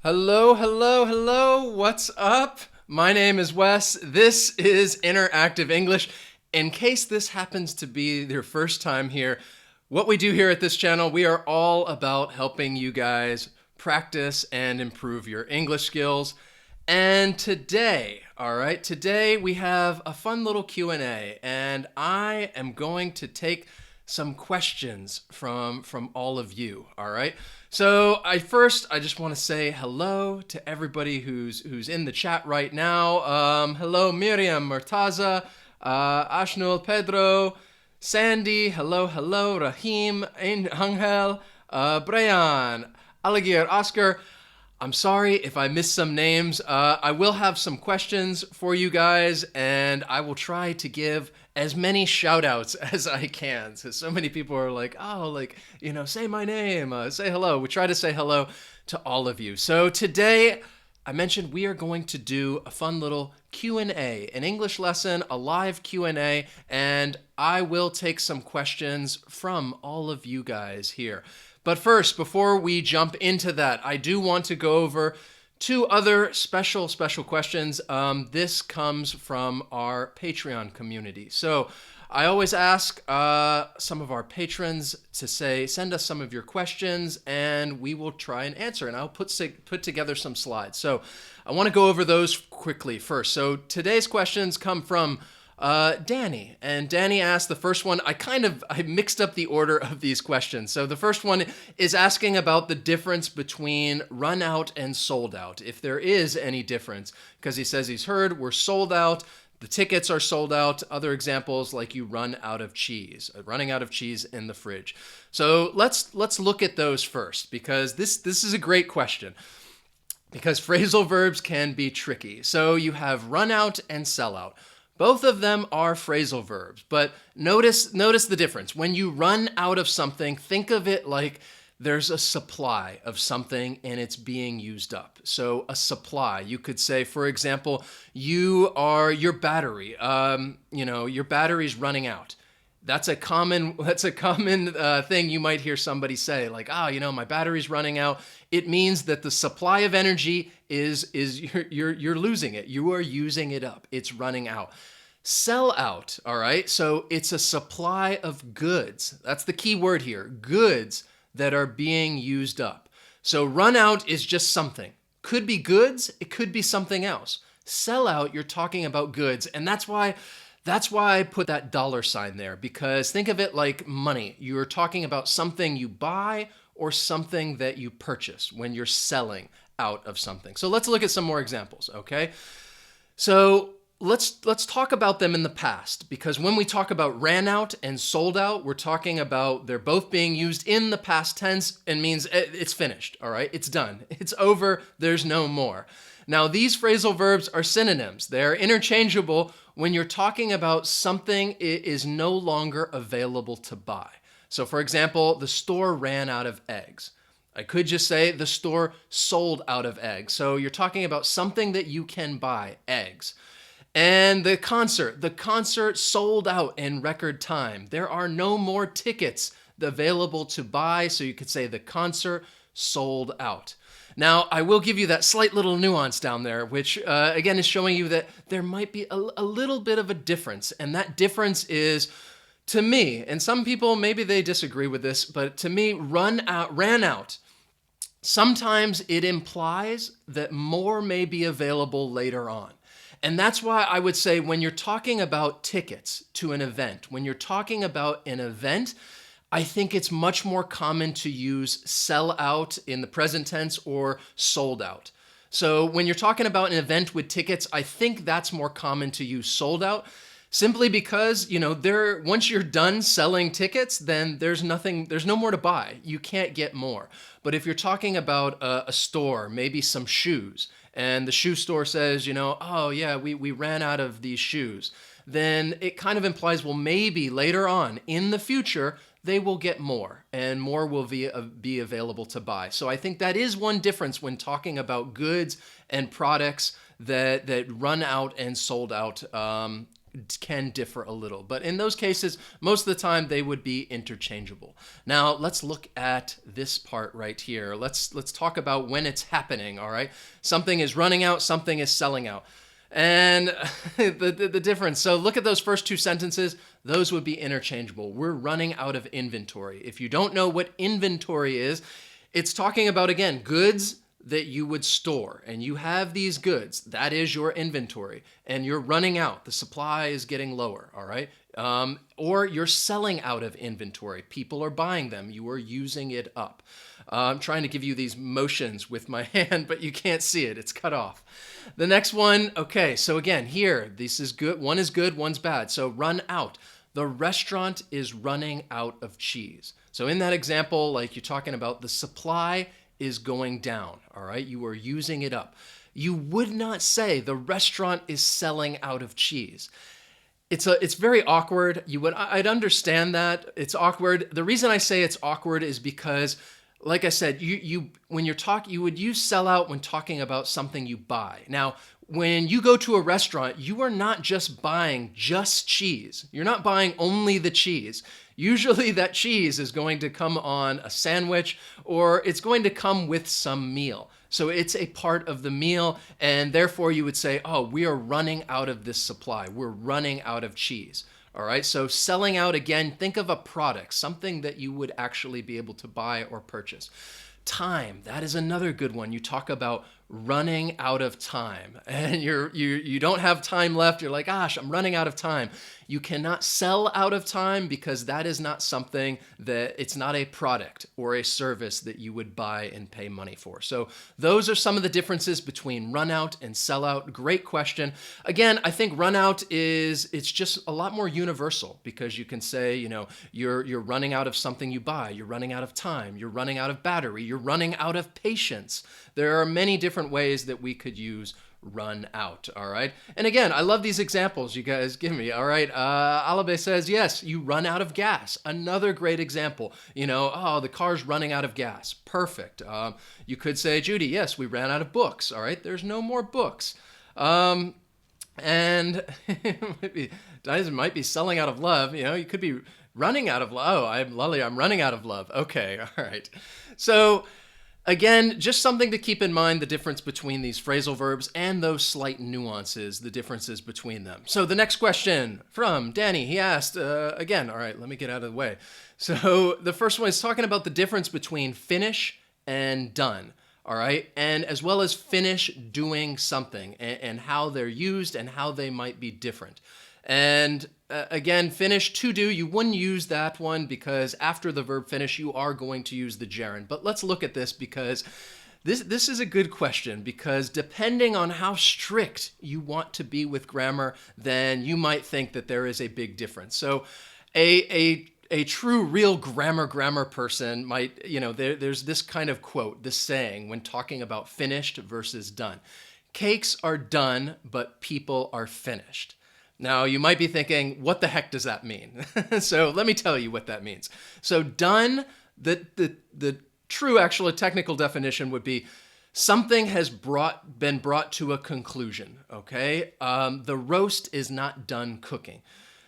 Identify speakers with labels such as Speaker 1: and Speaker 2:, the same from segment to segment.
Speaker 1: Hello, hello, hello. What's up? My name is Wes. This is Interactive English. In case this happens to be your first time here, what we do here at this channel, we are all about helping you guys practice and improve your English skills. And today, all right, today we have a fun little Q&A, and I am going to take some questions from all of you, all right? So I just want to say hello to everybody who's in the chat right now. Hello, Miriam, Murtaza, Ashnul, Pedro, Sandy, hello, Rahim, Angel, Brian, Aligir, Oscar. I'm sorry if I missed some names. I will have some questions for you guys, and I will try to give as many shout outs as I can. So many people are like, say my name, say hello. We try to say hello to all of you. So today, I mentioned we are going to do a fun little Q&A, an English lesson, a live Q&A, and I will take some questions from all of you guys here. But first, before we jump into that, I do want to go over two other special questions. This comes from our Patreon community. So I always ask some of our patrons to send us some of your questions, and we will try and answer. And I'll put together some slides. So I want to go over those quickly first. So today's questions come from Danny, and Danny asked the first one. I mixed up the order of these questions. So the first one is asking about the difference between run out and sold out, if there is any difference, because he says he's heard we're sold out, the tickets are sold out. Other examples like you run out of cheese, running out of cheese in the fridge. So let's look at those first, because this is a great question. Because phrasal verbs can be tricky. So you have run out and sell out. Both of them are phrasal verbs, but notice the difference. When you run out of something, think of it like there's a supply of something and it's being used up. So a supply, you could say, for example, your battery, your battery's running out. That's a common thing you might hear somebody say, like, my battery's running out. It means that the supply of energy is you're losing it. You are using it up. It's running out. Sell out, all right? So it's a supply of goods. That's the key word here, goods that are being used up. So run out is just something. Could be goods, it could be something else. Sell out, you're talking about goods, and that's why I put that dollar sign there, because think of it like money. You're talking about something you buy or something that you purchase when you're selling out of something. So let's look at some more examples, okay? So let's talk about them in the past, because when we talk about ran out and sold out, we're talking about they're both being used in the past tense and means it's finished, all right? It's done. It's over. There's no more. Now, these phrasal verbs are synonyms. They're interchangeable when you're talking about something is no longer available to buy. So, for example, the store ran out of eggs. I could just say the store sold out of eggs. So you're talking about something that you can buy, eggs. And the concert sold out in record time. There are no more tickets available to buy, so you could say the concert sold out. Now, I will give you that slight little nuance down there, which again is showing you that there might be a little bit of a difference. And that difference is, to me, and some people maybe they disagree with this, but to me, ran out. Sometimes it implies that more may be available later on. And that's why I would say when you're talking about tickets to an event, when you're talking about an event, I think it's much more common to use sell out in the present tense or sold out. So when you're talking about an event with tickets, I think that's more common to use sold out, simply because, once you're done selling tickets, then there's no more to buy. You can't get more. But if you're talking about a store, maybe some shoes, and the shoe store says, we ran out of these shoes, then it kind of implies, well, maybe later on in the future, they will get more, and more will be available to buy. So I think that is one difference when talking about goods and products that run out and sold out can differ a little. But in those cases, most of the time they would be interchangeable. Now, let's look at this part right here. Let's talk about when it's happening, all right? Something is running out, something is selling out. And the difference. So look at those first two sentences. Those would be interchangeable. We're running out of inventory. If you don't know what inventory is, it's talking about, again, goods that you would store, and you have these goods. That is your inventory, and you're running out. The supply is getting lower, all right? Or you're selling out of inventory. People are buying them. You are using it up. I'm trying to give you these motions with my hand, but you can't see it. It's cut off. The next one, okay, so again, here, this is good. One is good, one's bad. So run out. The restaurant is running out of cheese. So in that example, like you're talking about, the supply is going down, all right? You are using it up. You would not say the restaurant is selling out of cheese. It's very awkward. I'd understand that. It's awkward. The reason I say it's awkward is because, like I said, when you're talking, you would use sell out when talking about something you buy. Now, when you go to a restaurant, you are not just buying just cheese. You're not buying only the cheese. Usually that cheese is going to come on a sandwich, or it's going to come with some meal. So it's a part of the meal, and therefore you would say, oh, we are running out of this supply. We're running out of cheese. All right, so selling out, again, think of a product, something that you would actually be able to buy or purchase. Time, that is another good one. You talk about running out of time, and you don't have time left. You're like, gosh, I'm running out of time. You cannot sell out of time because that is not something it's not a product or a service that you would buy and pay money for. So those are some of the differences between run out and sell out. Great question. Again, I think run out it's just a lot more universal because you can say, you're running out of something you buy. You're running out of time. You're running out of battery. You're running out of patience. There are many different ways that we could use run out, all right? And again, I love these examples you guys give me, all right? Alabe says, yes, you run out of gas. Another great example, the car's running out of gas. Perfect. You could say, Judy, yes, we ran out of books, all right? There's no more books. And it might be selling out of love. You could be running out of love. Oh, I'm running out of love. Okay, all right. So again, just something to keep in mind, the difference between these phrasal verbs and those slight nuances, the differences between them. So the next question from Danny, he asked, again, all right, let me get out of the way. So the first one is talking about the difference between finish and done, all right? And as well as finish doing something and how they're used and how they might be different. And again, finish, to do, you wouldn't use that one because after the verb finish, you are going to use the gerund. But let's look at this because this is a good question, because depending on how strict you want to be with grammar, then you might think that there is a big difference. So a true, real grammar person might, there's this kind of quote, this saying when talking about finished versus done. Cakes are done, but people are finished. Now, you might be thinking, what the heck does that mean? So let me tell you what that means. So done, the true, actual technical definition would be something has been brought to a conclusion, okay? The roast is not done cooking.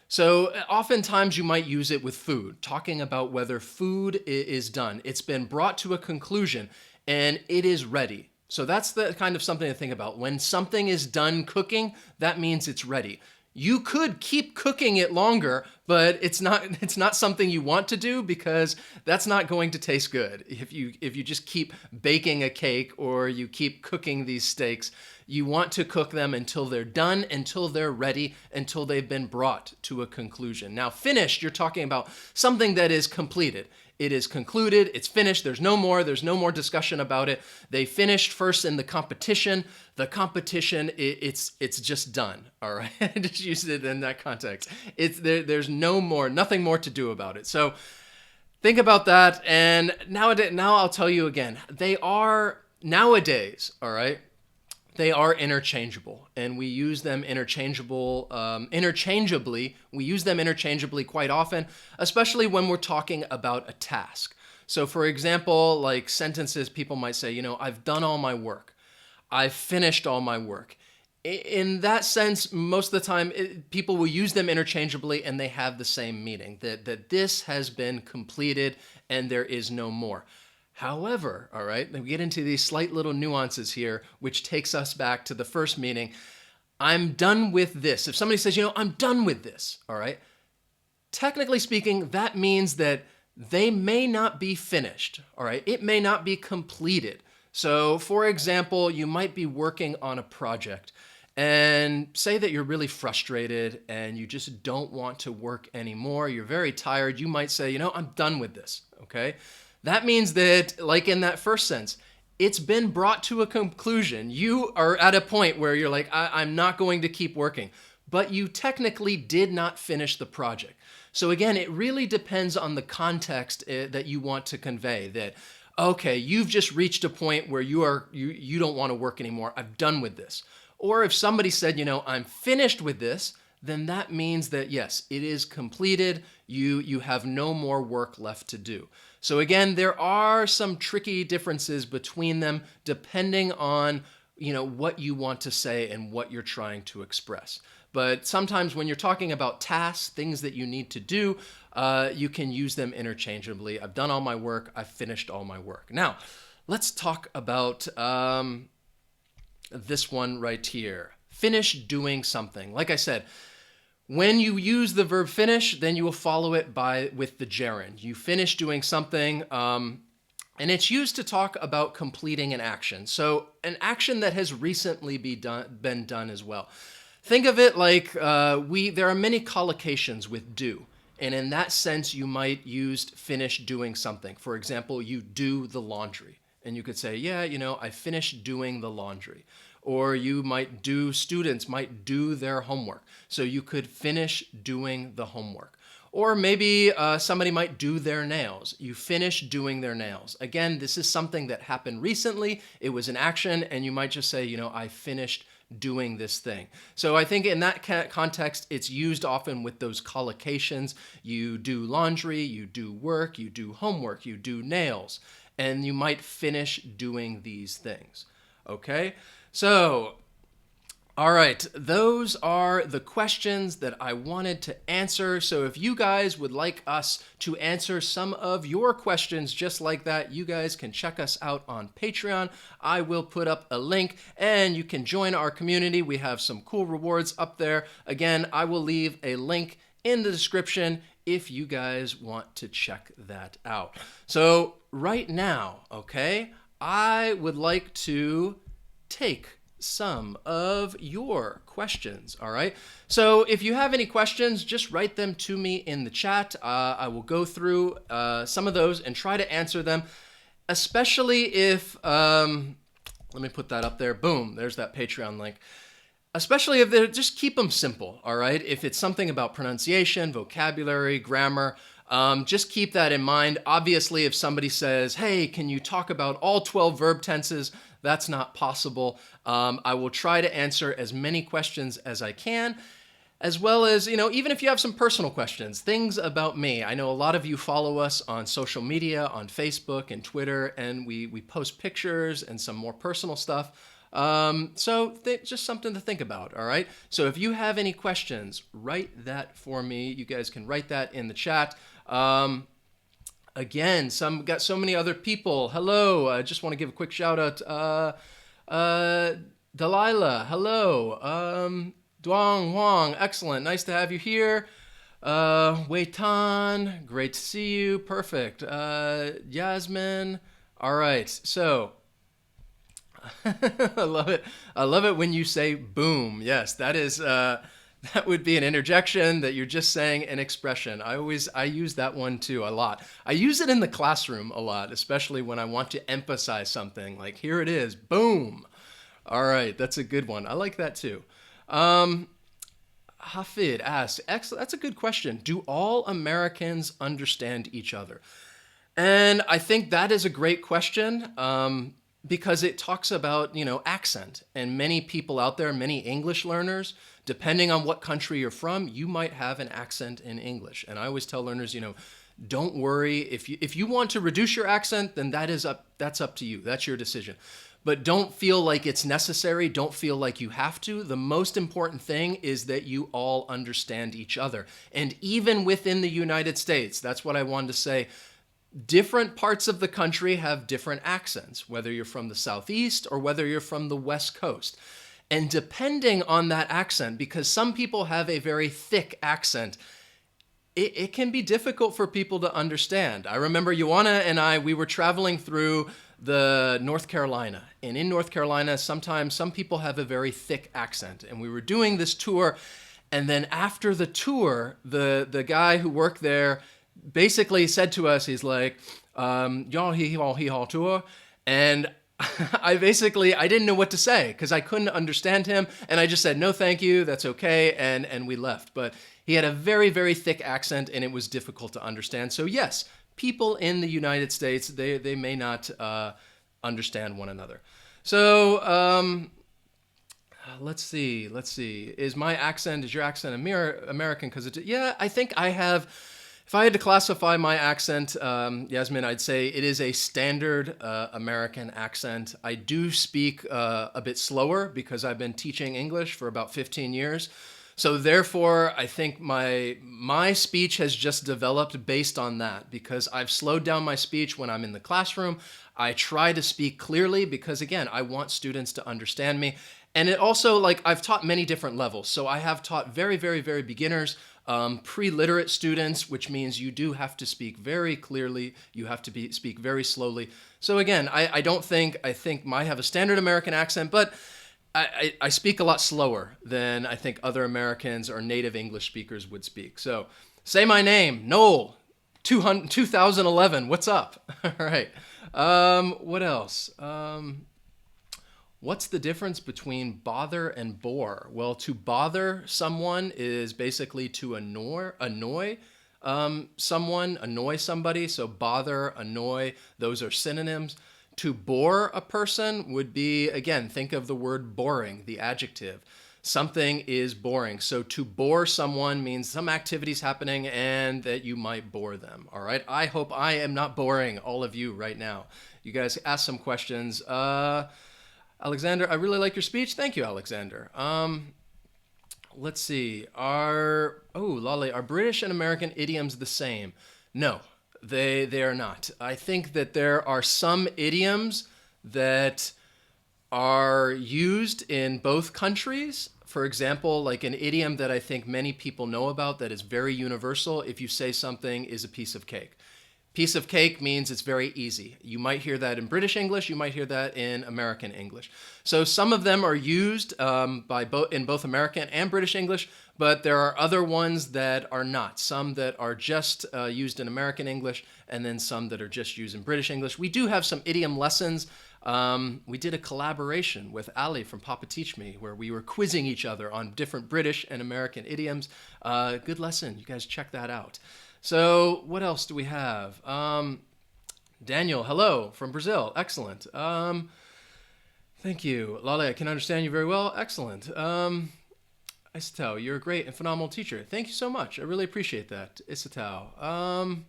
Speaker 1: So oftentimes you might use it with food, talking about whether food is done. It's been brought to a conclusion and it is ready. So that's the kind of something to think about. When something is done cooking, that means it's ready. You could keep cooking it longer, but it's not something you want to do because that's not going to taste good. If you just keep baking a cake or you keep cooking these steaks, you want to cook them until they're done, until they're ready, until they've been brought to a conclusion. Now, finished, you're talking about something that is completed. It is concluded, it's finished, there's no more discussion about it. They finished first in the competition. The competition, it's just done, all right? I just used it in that context. There's nothing more to do about it. So think about that, and now I'll tell you again, they are, nowadays, all right, they are interchangeable, and we use them interchangeably. We use them interchangeably quite often, especially when we're talking about a task. So for example, like sentences, people might say, I've done all my work. I've finished all my work. In that sense, most of the time, people will use them interchangeably and they have the same meaning, that this has been completed and there is no more. However, all right, we get into these slight little nuances here, which takes us back to the first meaning. I'm done with this. If somebody says, I'm done with this, all right, technically speaking, that means that they may not be finished, all right? It may not be completed. So, for example, you might be working on a project and say that you're really frustrated and you just don't want to work anymore. You're very tired. You might say, I'm done with this, okay? That means that, like in that first sense, it's been brought to a conclusion. You are at a point where you're like, I'm not going to keep working, but you technically did not finish the project. So again, it really depends on the context that you want to convey that, okay, you've just reached a point where you don't want to work anymore. I'm done with this. Or if somebody said, I'm finished with this, then that means that yes, it is completed. You have no more work left to do. So again, there are some tricky differences between them depending on what you want to say and what you're trying to express. But sometimes when you're talking about tasks, things that you need to do, you can use them interchangeably. I've done all my work. I've finished all my work. Now, let's talk about this one right here. Finish doing something. Like I said, when you use the verb finish, then you will follow it with the gerund. You finish doing something, and it's used to talk about completing an action. So an action that has recently been done as well. Think of it like there are many collocations with do. And in that sense, you might use finish doing something. For example, you do the laundry. And you could say, I finished doing the laundry. Or students might do their homework. So you could finish doing the homework. Or maybe somebody might do their nails. You finish doing their nails. Again, this is something that happened recently. It was an action, and you might just say, I finished doing this thing. So I think in that context, it's used often with those collocations. You do laundry, you do work, you do homework, you do nails, and you might finish doing these things. Okay? So, all right, those are the questions that I wanted to answer. So if you guys would like us to answer some of your questions just like that, you guys can check us out on Patreon. I will put up a link and you can join our community. We have some cool rewards up there. Again, I will leave a link in the description if you guys want to check that out. So right now, okay, I would like to take some of your questions, all right? So if you have any questions, just write them to me in the chat. I will go through some of those and try to answer them, especially if, let me put that up there. Boom, there's that Patreon link. Especially if they're, just keep them simple, all right? If it's something about pronunciation, vocabulary, grammar, just keep that in mind. Obviously, if somebody says, hey, can you talk about all 12 verb tenses? That's not possible. I will try to answer as many questions as I can, as well as, even if you have some personal questions, things about me. I know a lot of you follow us on social media, on Facebook and Twitter, and we post pictures and some more personal stuff. Just something to think about, all right? So if you have any questions, write that for me. You guys can write that in the chat. Again, got so many other people. Hello, I just want to give a quick shout out. Delilah, hello. Duong Huang, excellent. Nice to have you here. Wei Tan, great to see you. Perfect. Yasmin, all right. So, I love it. I love it when you say boom. Yes, that is... that would be an interjection that you're just saying an expression. I use that one too a lot. I use it in the classroom a lot, especially when I want to emphasize something like, here it is, boom. All right, that's a good one. I like that too. Hafid asks, excellent, that's a good question. Do all Americans understand each other? And I think that is a great question. Because it talks about, accent. And many people out there, many English learners, depending on what country you're from, you might have an accent in English. And I always tell learners, don't worry. If you want to reduce your accent, then that's up to you. That's your decision. but don't feel like it's necessary. Don't feel like you have to. The most important thing is that you all understand each other. And even within the United States, that's what I wanted to say. Different parts of the country have different accents, whether you're from the Southeast or whether you're from the West Coast. And depending on that accent, because some people have a very thick accent, it can be difficult for people to understand. I remember Ioana and I, we were traveling through the North Carolina. And in North Carolina, sometimes some people have a very thick accent. And we were doing this tour. And then after the tour, the guy who worked there basically said to us, he's like, y'all hee-haw tour. And I didn't know what to say because I couldn't understand him. And I just said, no, thank you. That's okay. And we left. But he had a very, very thick accent and it was difficult to understand. So yes, people in the United States, they may not understand one another. So let's see. Is your accent American? Yeah, I think I have. If I had to classify my accent, Yasmin, I'd say it is a standard American accent. I do speak a bit slower because I've been teaching English for about 15 years. So therefore, I think my speech has just developed based on that because I've slowed down my speech when I'm in the classroom. I try to speak clearly because, again, I want students to understand me. And it also, I've taught many different levels. So I have taught very, very, very beginners, pre-literate students, which means you do have to speak very clearly. You have to speak very slowly. So again, I think I have a standard American accent, but I speak a lot slower than I think other Americans or native English speakers would speak. So say my name, Noel, 2011, what's up? All right. What else? What's the difference between bother and bore? Well, to bother someone is basically to annoy someone, annoy somebody. So bother, annoy, those are synonyms. To bore a person would be, again, think of the word boring, the adjective. Something is boring. So to bore someone means some activity's happening and that you might bore them. All right. I hope I am not boring all of you right now. You guys ask some questions. Alexander, I really like your speech. Thank you, Alexander. Let's see. Are British and American idioms the same? No. They are not. I think that there are some idioms that are used in both countries. For example, like an idiom that I think many people know about that is very universal. If you say something is a piece of cake. Piece of cake means it's very easy. You might hear that in British English. You might hear that in American English. So some of them are used in both American and British English, but there are other ones that are not. Some that are just used in American English, and then some that are just used in British English. We do have some idiom lessons. We did a collaboration with Ali from Papa Teach Me, where we were quizzing each other on different British and American idioms. Good lesson. You guys check that out. So what else do we have? Daniel, hello, from Brazil. Excellent. Thank you. Lale, I can understand you very well. Excellent. Isatou, you're a great and phenomenal teacher. Thank you so much. I really appreciate that, Isatou.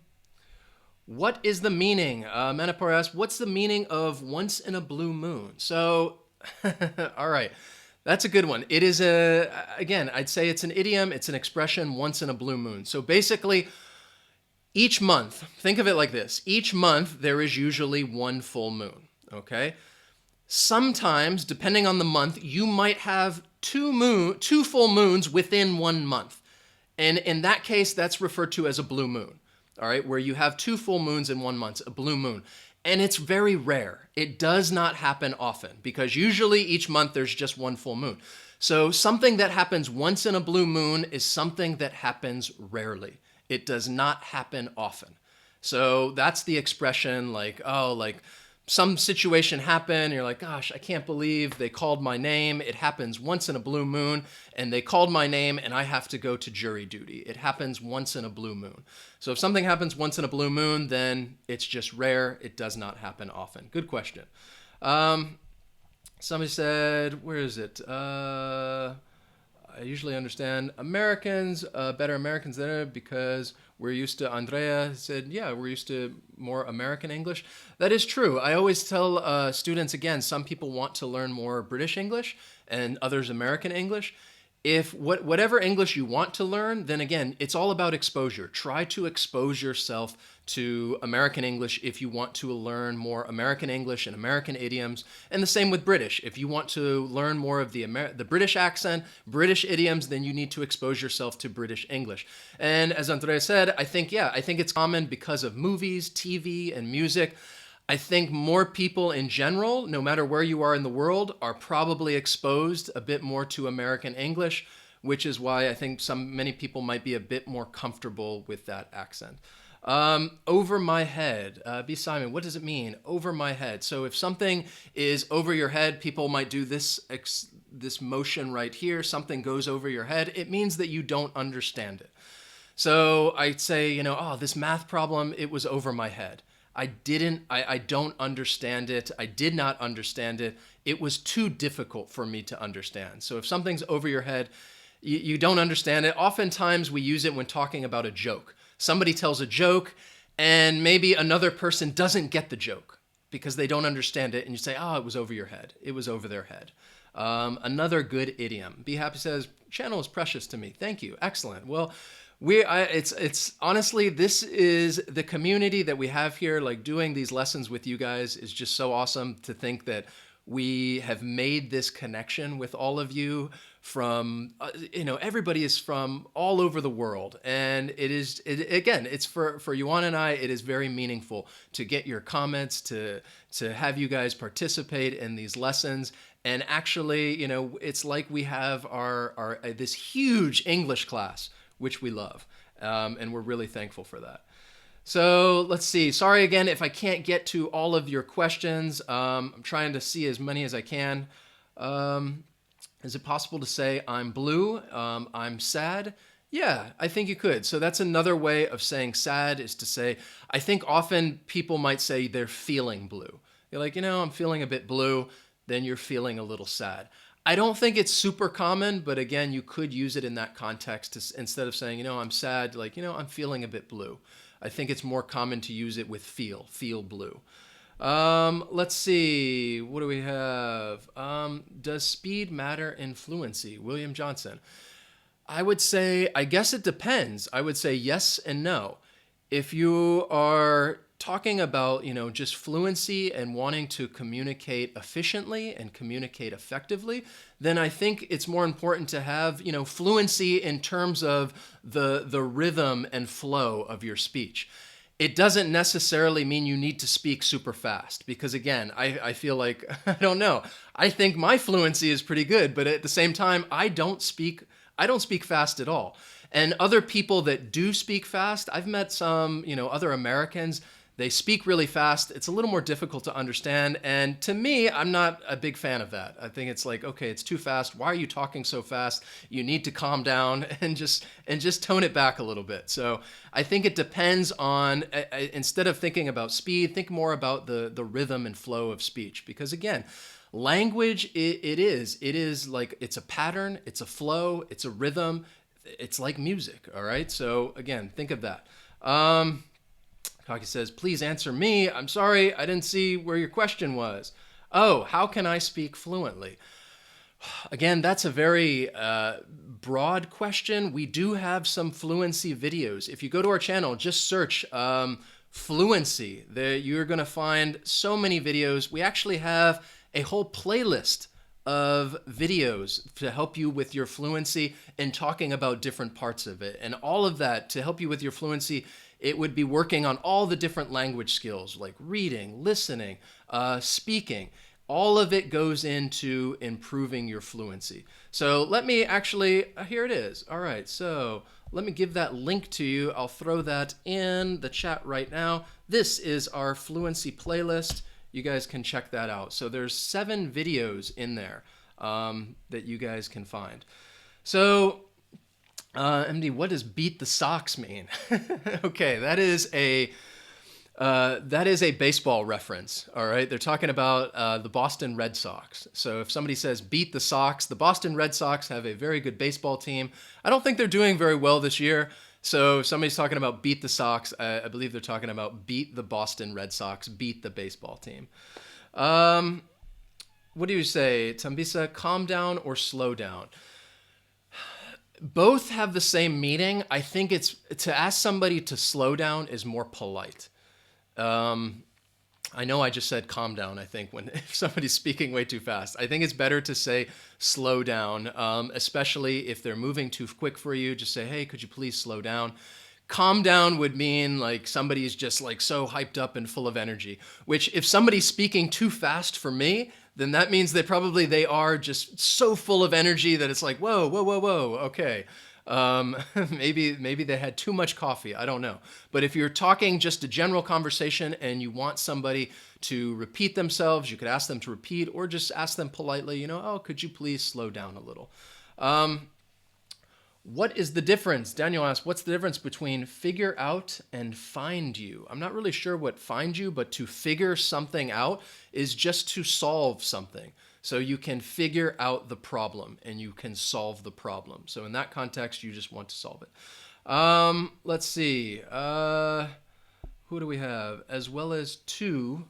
Speaker 1: What is the meaning? Manipur asks, what's the meaning of once in a blue moon? So, all right. That's a good one. It is again, I'd say it's an idiom. It's an expression, once in a blue moon. So basically, each month, think of it like this. Each month, there is usually one full moon, okay? Sometimes, depending on the month, you might have two full moons within 1 month. And in that case, that's referred to as a blue moon, all right? Where you have 2 full moons in 1 month, a blue moon. And it's very rare. It does not happen often because usually each month there's just 1 full moon. So something that happens once in a blue moon is something that happens rarely. It does not happen often. So that's the expression like some situation happened, you're like, gosh, I can't believe they called my name. It happens once in a blue moon, and they called my name, and I have to go to jury duty. It happens once in a blue moon. So if something happens once in a blue moon, then it's just rare. It does not happen often. Good question. Somebody said, where is it? I usually understand Americans, better Americans than ever because we're used to, Andrea said, yeah, we're used to more American English. That is true. I always tell students, again, some people want to learn more British English and others American English. If whatever English you want to learn, then again, it's all about exposure. Try to expose yourself to American English if you want to learn more American English and American idioms. And the same with British. If you want to learn more of the British accent, British idioms, then you need to expose yourself to British English. And as Andrea said, I think it's common because of movies, TV, and music. I think more people in general, no matter where you are in the world, are probably exposed a bit more to American English, which is why I think many people might be a bit more comfortable with that accent. Over my head. B. Simon, what does it mean? Over my head. So if something is over your head, people might do this motion right here. Something goes over your head. It means that you don't understand it. So I'd say, this math problem, it was over my head. I don't understand it. I did not understand it. It was too difficult for me to understand. So if something's over your head, you don't understand it. Oftentimes we use it when talking about a joke. Somebody tells a joke and maybe another person doesn't get the joke because they don't understand it. And you say, it was over your head. It was over their head. Another good idiom. Be Happy says, channel is precious to me. Thank you. Excellent. Well, it's honestly, this is the community that we have here, like doing these lessons with you guys is just so awesome to think that we have made this connection with all of you from, everybody is from all over the world. And it's for Yuan and I, it is very meaningful to get your comments, to have you guys participate in these lessons. And actually, it's like we have our this huge English class, which we love. And we're really thankful for that. So let's see. Sorry again if I can't get to all of your questions. I'm trying to see as many as I can. Is it possible to say I'm blue? I'm sad? Yeah, I think you could. So that's another way of saying sad is to say, I think often people might say they're feeling blue. You're like, I'm feeling a bit blue. Then you're feeling a little sad. I don't think it's super common, but again, you could use it in that context instead of saying, I'm sad, like, I'm feeling a bit blue. I think it's more common to use it with feel blue. Let's see, what do we have? Does speed matter in fluency? William Johnson. I would say, I guess it depends. I would say yes and no. If you are talking about, just fluency and wanting to communicate efficiently and communicate effectively, then I think it's more important to have, fluency in terms of the rhythm and flow of your speech. It doesn't necessarily mean you need to speak super fast because again, I feel like, I don't know. I think my fluency is pretty good, but at the same time, I don't speak fast at all. And other people that do speak fast, I've met some, other Americans, they speak really fast. It's a little more difficult to understand. And to me, I'm not a big fan of that. I think it's like, okay, it's too fast. Why are you talking so fast? You need to calm down and just tone it back a little bit. So I think it depends on, instead of thinking about speed, think more about the rhythm and flow of speech. Because again, language, it is like, it's a pattern, it's a flow, it's a rhythm. It's like music, all right? So again, think of that. Kaki says, please answer me. I'm sorry, I didn't see where your question was. Oh, how can I speak fluently? Again, that's a very broad question. We do have some fluency videos. If you go to our channel, just search fluency. You're going to find so many videos. We actually have a whole playlist of videos to help you with your fluency and talking about different parts of it. And all of that to help you with your fluency, it would be working on all the different language skills like reading, listening, speaking. All of it goes into improving your fluency. So let me actually, here it is. All right, so let me give that link to you. I'll throw that in the chat right now. This is our fluency playlist. You guys can check that out. So there's 7 videos in there that you guys can find. So MD, what does beat the socks mean? Okay, that is That is a baseball reference, all right? They're talking about the Boston Red Sox. So if somebody says beat the Sox, the Boston Red Sox have a very good baseball team. I don't think they're doing very well this year. So if somebody's talking about beat the Sox, I believe they're talking about beat the Boston Red Sox, beat the baseball team. What do you say, Tambisa? Calm down or slow down? Both have the same meaning. I think it's to ask somebody to slow down is more polite. I know I just said calm down, I think, when if somebody's speaking way too fast. I think it's better to say slow down, especially if they're moving too quick for you. Just say, hey, could you please slow down? Calm down would mean like somebody's just like so hyped up and full of energy, which if somebody's speaking too fast for me, then that means they are just so full of energy that it's like, whoa, whoa, whoa, whoa, okay. Maybe they had too much coffee. I don't know. But if you're talking just a general conversation and you want somebody to repeat themselves, you could ask them to repeat or just ask them politely, oh, could you please slow down a little? What is the difference? Daniel asked, what's the difference between figure out and find you? I'm not really sure what find you, but to figure something out is just to solve something. So you can figure out the problem and you can solve the problem. So in that context, you just want to solve it. Let's see. Who do we have? As well as to,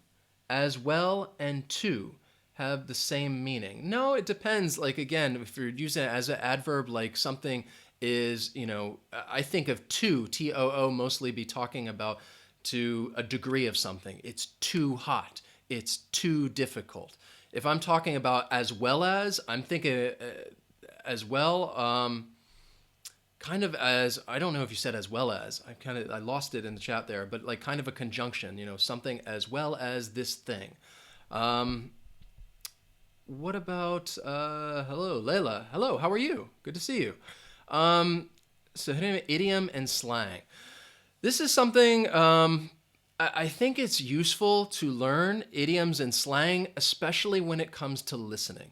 Speaker 1: as well and to have the same meaning. No, it depends. Like, again, if you're using it as an adverb, like something is, I think of to, T-O-O, mostly be talking about to a degree of something. It's too hot. It's too difficult. If I'm talking about as well as, I'm thinking as well, kind of as, I don't know if you said as well as, I lost it in the chat there, but like kind of a conjunction, something as well as this thing. What about, hello, Layla. Hello, how are you? Good to see you. So idiom and slang. This is something, I think it's useful to learn idioms and slang, especially when it comes to listening.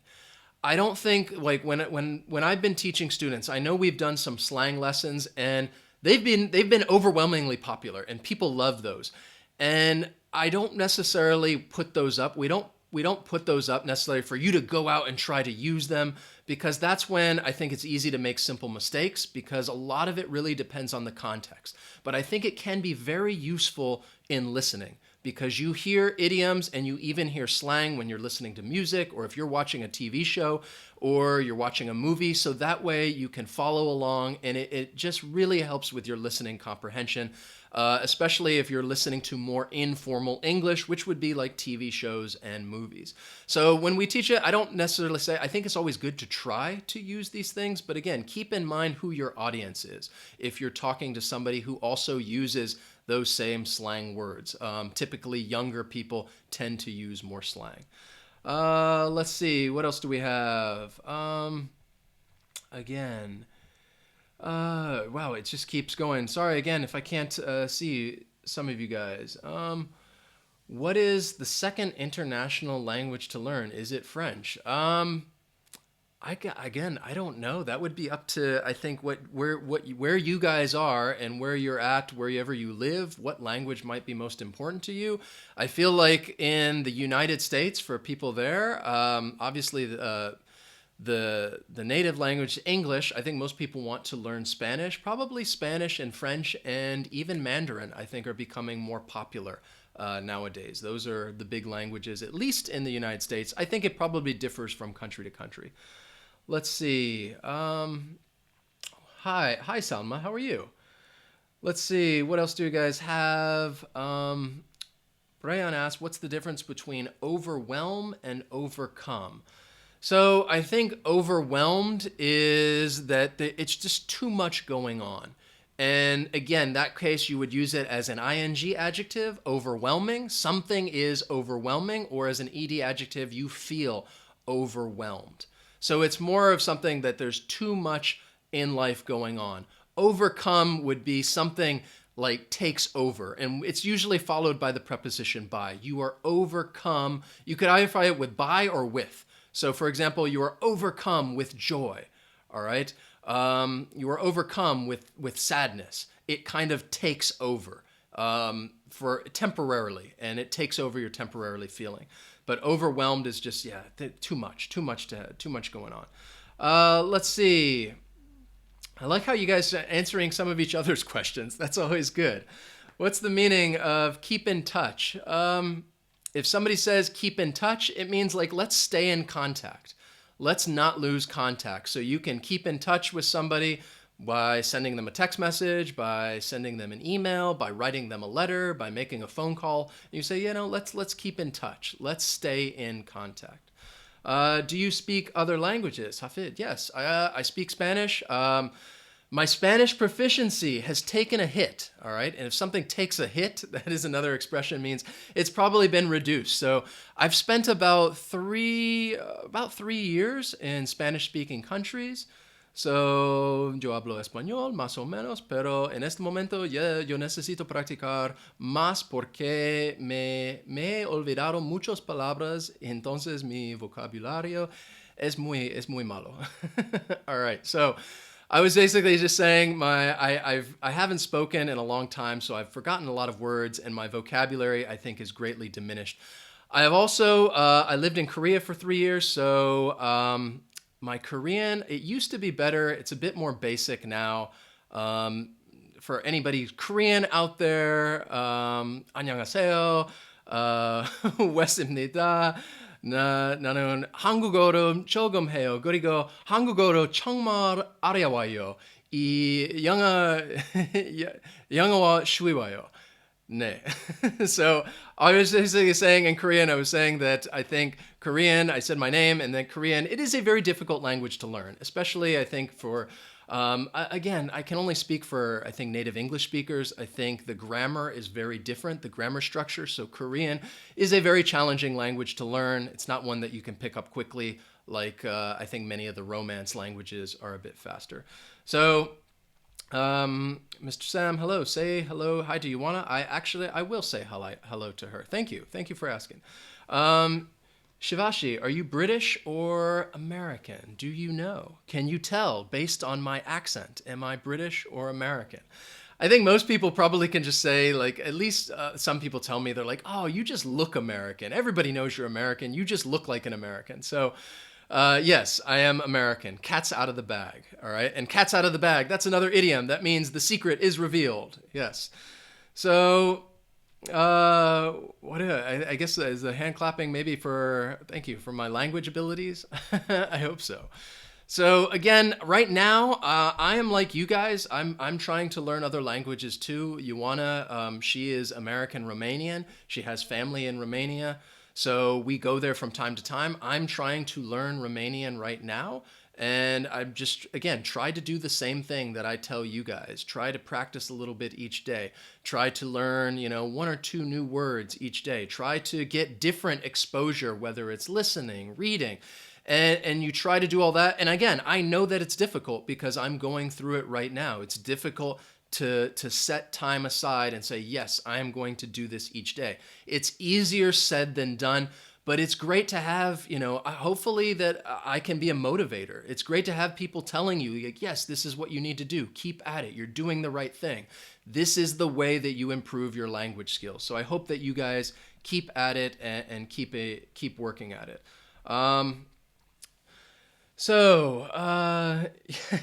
Speaker 1: I don't think, like, when I've been teaching students, I know we've done some slang lessons and they've been overwhelmingly popular and people love those. And I don't necessarily put those up. We don't put those up necessarily for you to go out and try to use them, because that's when I think it's easy to make simple mistakes, because a lot of it really depends on the context. But I think it can be very useful in listening, because you hear idioms and you even hear slang when you're listening to music, or if you're watching a TV show or you're watching a movie. So that way you can follow along, and it just really helps with your listening comprehension. Especially if you're listening to more informal English, which would be like TV shows and movies. So when we teach it, I don't necessarily say, I think it's always good to try to use these things, but again, keep in mind who your audience is. If you're talking to somebody who also uses those same slang words, typically younger people tend to use more slang. Let's see, what else do we have? Again, wow, it just keeps going. Sorry again if I can't see some of you guys. What is the second international language to learn? Is it French? Again, I don't know. That would be up to, I think, where you guys are and where you're at, wherever you live, what language might be most important to you. I feel like in the United States, for people there, obviously the native language, English, I think most people want to learn Spanish. Probably Spanish and French and even Mandarin, I think, are becoming more popular nowadays. Those are the big languages, at least in the United States. I think it probably differs from country to country. Let's see. Hi, Salma. How are you? Let's see. What else do you guys have? Brian asked, what's the difference between overwhelm and overcome? So I think overwhelmed is that it's just too much going on. And again, that case, you would use it as an ing adjective, overwhelming. Something is overwhelming, or as an ed adjective, you feel overwhelmed. So it's more of something that there's too much in life going on. Overcome would be something like takes over, and it's usually followed by the preposition by. You are overcome. You could identify it with by or with. So for example, you are overcome with joy, all right? You are overcome with sadness. It kind of takes over. for temporarily, and it takes over your temporarily feeling. But overwhelmed is just too much going on. Let's see. I like how you guys are answering some of each other's questions. That's always good. What's the meaning of keep in touch? If somebody says keep in touch, it means like let's stay in contact. Let's not lose contact. So you can keep in touch with somebody by sending them a text message, by sending them an email, by writing them a letter, by making a phone call. You say, let's keep in touch. Let's stay in contact. Do you speak other languages? Hafid, yes, I speak Spanish. My Spanish proficiency has taken a hit, all right? And if something takes a hit, that is another expression, means it's probably been reduced. So I've spent about three years in Spanish-speaking countries. So yo hablo español, más o menos, pero en este momento yo necesito practicar más porque me he olvidado muchas palabras, entonces mi vocabulario es muy malo. All right, so I was basically just saying I haven't spoken in a long time, so I've forgotten a lot of words, and my vocabulary, I think, is greatly diminished. I have also I lived in Korea for 3 years, so my Korean, it used to be better. It's a bit more basic now. For anybody Korean out there, 안녕하세요, Wes입니다. 나는 한국어로 조금 해요. 그리고 한국어로 정말 어려워요. 이 영어와 쉬워요. 네. So I was basically saying in Korean, I was saying that I think Korean, I said my name, and then Korean, it is a very difficult language to learn, especially I think for, again, I can only speak for, I think, native English speakers. I think the grammar is very different, the grammar structure. So Korean is a very challenging language to learn. It's not one that you can pick up quickly, like I think many of the Romance languages are a bit faster. So Mr. Sam, hello. Say hello. Hi to Yuana. I will say hello to her. Thank you. Thank you for asking. Shivashi, are you British or American? Do you know? Can you tell based on my accent? Am I British or American? I think most people probably can just say, like, at least some people tell me, they're like, oh, you just look American. Everybody knows you're American. You just look like an American. So yes, I am American. Cat's out of the bag, all right? And cat's out of the bag, that's another idiom. That means the secret is revealed, yes. So, I guess is the hand clapping maybe thank you, for my language abilities? I hope so. So again, right now, I am like you guys. I'm trying to learn other languages too. Ioana, she is American Romanian. She has family in Romania. So we go there from time to time. I'm trying to learn Romanian right now. And I've just, again, tried to do the same thing that I tell you guys. Try to practice a little bit each day. Try to learn, 1 or 2 new words each day. Try to get different exposure, whether it's listening, reading. And you try to do all that. And again, I know that it's difficult because I'm going through it right now. It's difficult to set time aside and say, yes, I am going to do this each day. It's easier said than done, but it's great to have, hopefully that I can be a motivator. It's great to have people telling you, like, yes, this is what you need to do. Keep at it. You're doing the right thing. This is the way that you improve your language skills. So I hope that you guys keep at it and keep working at it.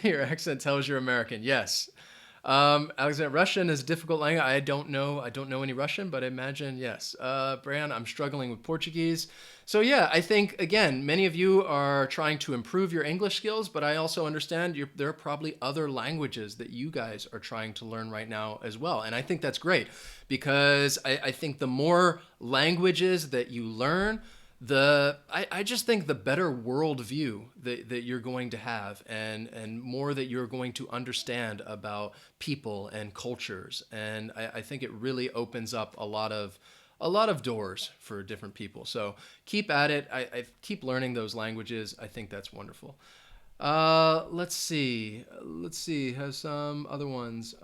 Speaker 1: Your accent tells you're American. Yes. Alexander, Russian is a difficult language. I don't know any Russian, but I imagine, yes. Brian, I'm struggling with Portuguese. So yeah, I think, again, many of you are trying to improve your English skills, but I also understand there are probably other languages that you guys are trying to learn right now as well. And I think that's great because I think the more languages that you learn, I just think the better worldview that you're going to have and more that you're going to understand about people and cultures. And I think it really opens up a lot of doors for different people. So keep at it. I keep learning those languages. I think that's wonderful. Let's see. Has some other ones.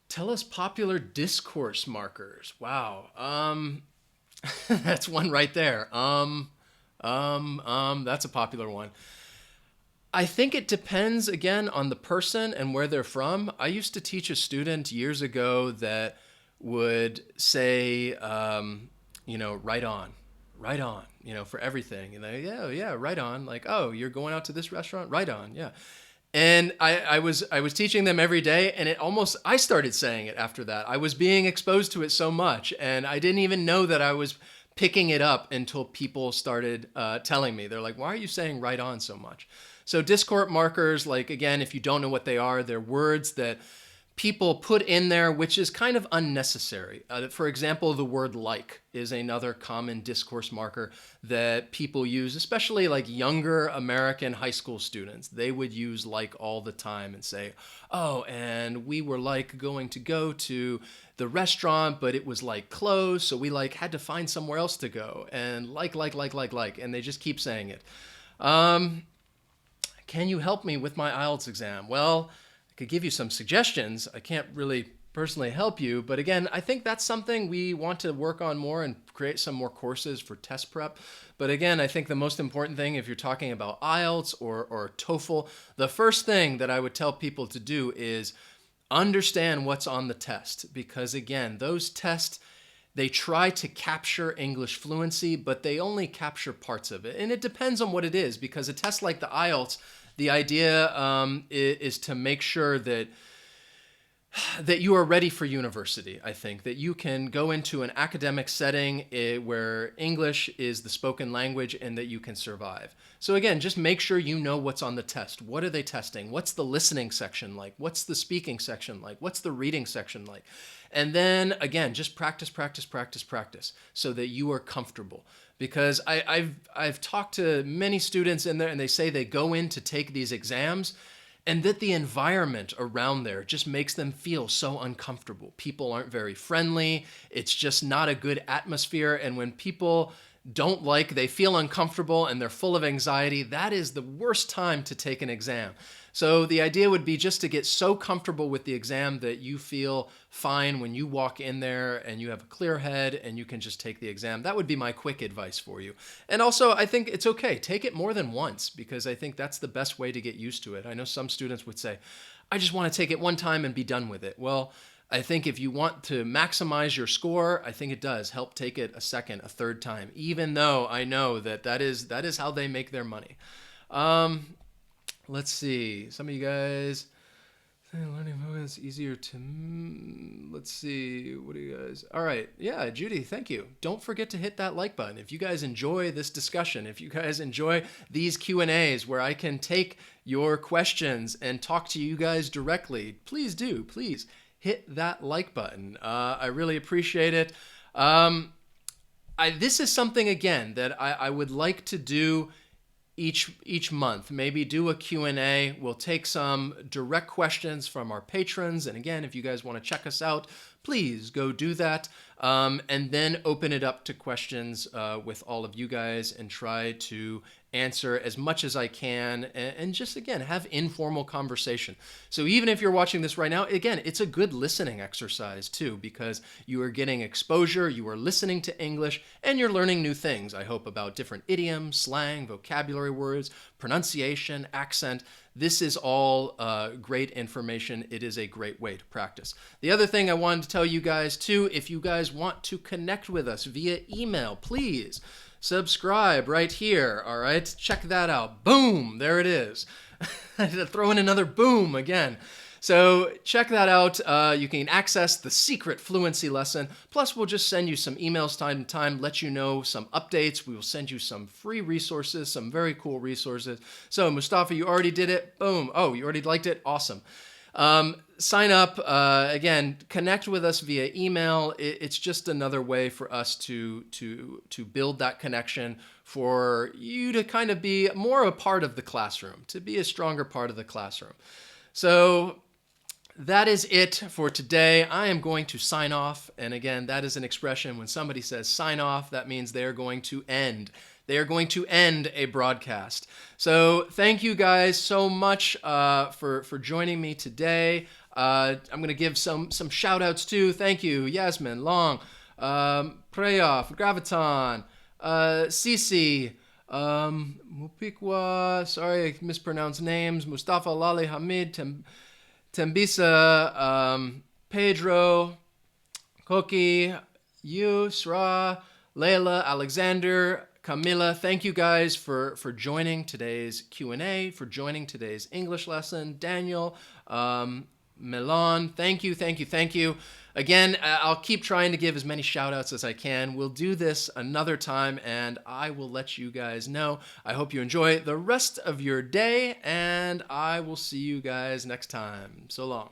Speaker 1: Tell us popular discourse markers. Wow. That's one right there. That's a popular one. I think it depends, again, on the person and where they're from. I used to teach a student years ago that would say, right on, for everything. And they, yeah, yeah, right on. Like, oh, you're going out to this restaurant? Right on, yeah. And I was teaching them every day, and I started saying it after that. I was being exposed to it so much, and I didn't even know that I was picking it up until people started telling me. They're like, why are you saying right on so much? So discourse markers, like, again, if you don't know what they are, they're words that people put in there, which is kind of unnecessary. For example, the word like is another common discourse marker that people use, especially like younger American high school students. They would use like all the time and say, oh, and we were like going to go to the restaurant, but it was like closed, so we like had to find somewhere else to go. And like, and they just keep saying it. Can you help me with my IELTS exam? Well, I could give you some suggestions. I can't really personally help you, but again, I think that's something we want to work on more and create some more courses for test prep. But again, I think the most important thing, if you're talking about IELTS or TOEFL, the first thing that I would tell people to do is understand what's on the test, because again, those tests, they try to capture English fluency, but they only capture parts of it. And it depends on what it is, because a test like the IELTS, the idea is to make sure that you are ready for university, I think, that you can go into an academic setting where English is the spoken language and that you can survive. So again, just make sure you know what's on the test. What are they testing? What's the listening section like? What's the speaking section like? What's the reading section like? And then again, just practice so that you are comfortable. Because I've talked to many students in there, and they say they go in to take these exams, and that the environment around there just makes them feel so uncomfortable. People aren't very friendly. It's just not a good atmosphere. And when people they feel uncomfortable and they're full of anxiety, that is the worst time to take an exam. So the idea would be just to get so comfortable with the exam that you feel fine when you walk in there and you have a clear head and you can just take the exam. That would be my quick advice for you. And also, I think it's okay. Take it more than once, because I think that's the best way to get used to it. I know some students would say, I just want to take it one time and be done with it. Well, I think if you want to maximize your score, I think it does help take it a second, a third time, even though I know that is how they make their money. Let's see. Some of you guys learning it's easier to. Let's see. What do you guys? All right. Yeah, Judy, thank you. Don't forget to hit that like button. If you guys enjoy this discussion, if you guys enjoy these Q&As where I can take your questions and talk to you guys directly, please do. Please hit that like button. I really appreciate it. This is something, again, that I would like to do each month. Maybe do a Q&A. We'll take some direct questions from our patrons. And again, if you guys want to check us out, please go do that. And then open it up to questions with all of you guys and try to answer as much as I can, and just, again, have informal conversation. So even if you're watching this right now, again, it's a good listening exercise too, because you are getting exposure, you are listening to English, and you're learning new things, I hope, about different idioms, slang, vocabulary words, pronunciation, accent. This is all great information. It is a great way to practice. The other thing I wanted to tell you guys too, if you guys want to connect with us via email, please subscribe right here, all right? Check that out. Boom, there it is. I had to throw in another boom again. So check that out. You can access the secret fluency lesson. Plus, we'll just send you some emails time to time, let you know some updates. We will send you some free resources, some very cool resources. So Mustafa, you already did it. Boom. Oh, you already liked it? Awesome. Sign up. Again, connect with us via email. It's just another way for us to build that connection, for you to kind of be more a part of the classroom, to be a stronger part of the classroom. So that is it for today. I am going to sign off. And again, that is an expression. When somebody says sign off, that means they're going to end. They are going to end a broadcast. So thank you guys so much for joining me today. I'm going to give some shout outs too. Thank you, Yasmin, Long, Preyoff, Graviton, Cece, Mupikwa, sorry I mispronounced names, Mustafa, Lali, Hamid, Tembisa, Pedro, Koki, Yusra, Layla, Alexander, Camila. Thank you guys for joining today's Q&A, for joining today's English lesson. Daniel, Milan, thank you, thank you, thank you. Again, I'll keep trying to give as many shout outs as I can. We'll do this another time and I will let you guys know. I hope you enjoy the rest of your day and I will see you guys next time. So long.